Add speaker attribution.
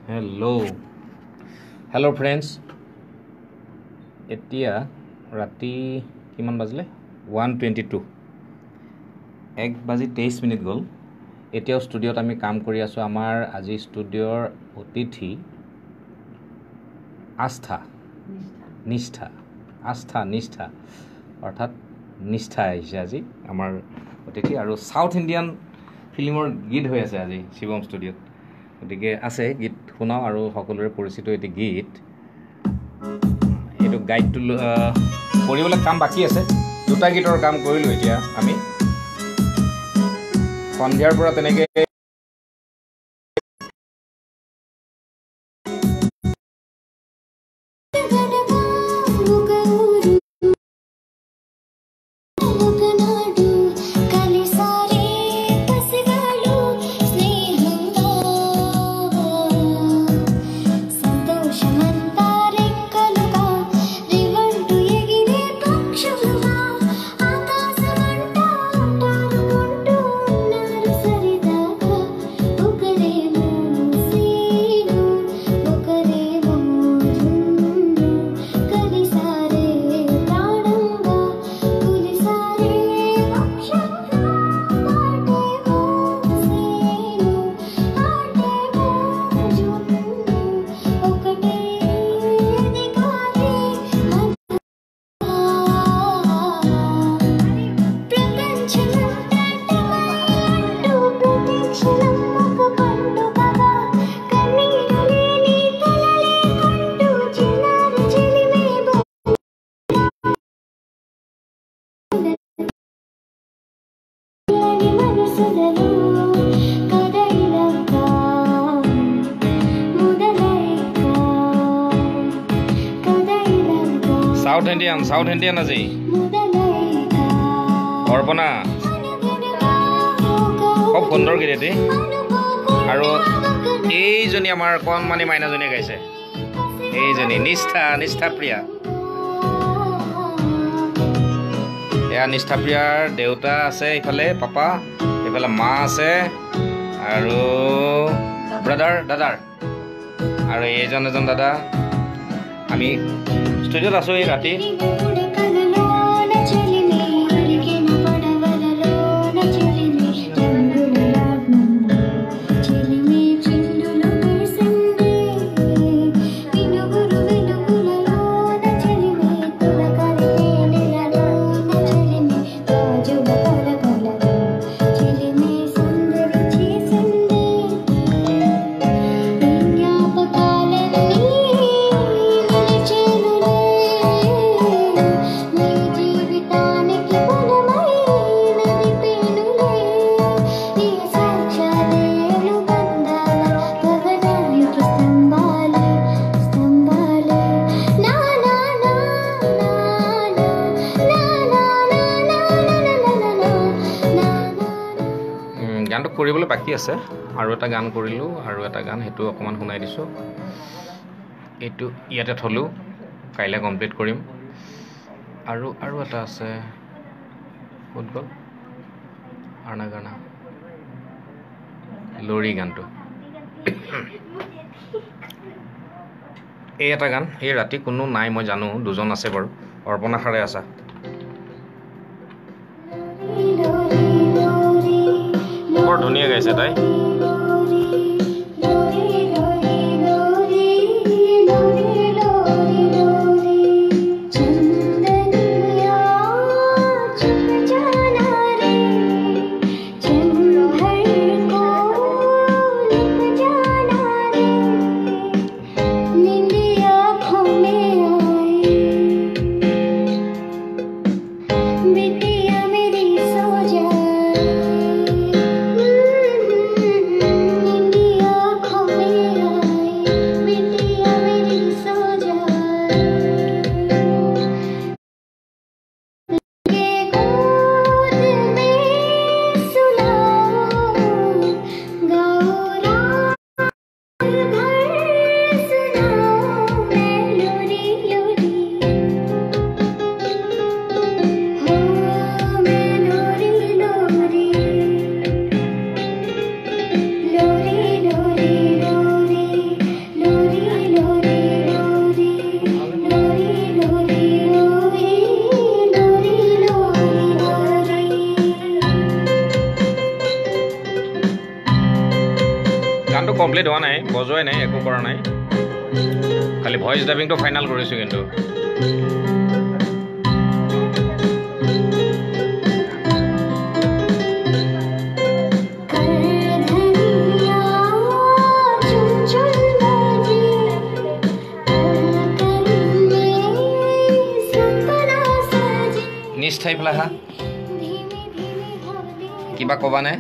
Speaker 1: Hello friends एतिया राति किमान बाजिले 1:22 1 बाजी 23 मिनिट गल एतिया स्टूडियोत आमी काम करि आसो आमार আজি स्टूडियोर अतिथि आस्था निष्ठा अर्थात निष्ठा आइसे আজি आमार अतिथि और साउथ इंडियन फिल्मर गीत हो आसे আজি शिवम स्टूडियोत गति आसे गीत शुनाओ और सकलोरे परिचित एटी गीत ये गाइड पढ़े काम बाकी आसे दुटा गीतर काम करिलो एतिया आमी सन्धियार পৰা तेनेके साउथ इंडियन আজি অর্পণা খুব সুন্দর গীত এটি আর এইজনী আমার কণমানি মাইনাজনী গাইছে এইজনী নিষ্ঠা প্রিয়া এয়া নিষ্ঠা প্রিয়ার দেউতা আছে ইফালে পাপা ইফালে মা আছে আর দাদার আর এইজন এজন দাদা আমি स्टूडियोत आसो ये राति গানটো কৰিবলৈ বাকি আছে আৰু এটা গান কৰিলো আৰু এটা গান হেতু অকমান শুনাই দিছো এটো ইয়াতে থলো কাইলে কমপ্লিট কৰিম আৰু এটা আছে ফুটবল আনা গানা লৰি গানটো এই এটা গান এই ৰাতি কোনো নাই মই জানো দুজন আছে বাৰু অৰ্পণা খাৰে আছে বৰ ধুনীয়া গাইছে তাই গানটো কমপ্লিট হোৱা নাই, বজোৱাই নাই, একো কৰা নাই, খালি ভইচ ডাবিংটো ফাইনেল কৰিছোঁ কিন্তু। নিষ্ঠাই পেলাই হা কিবা ক'বানে?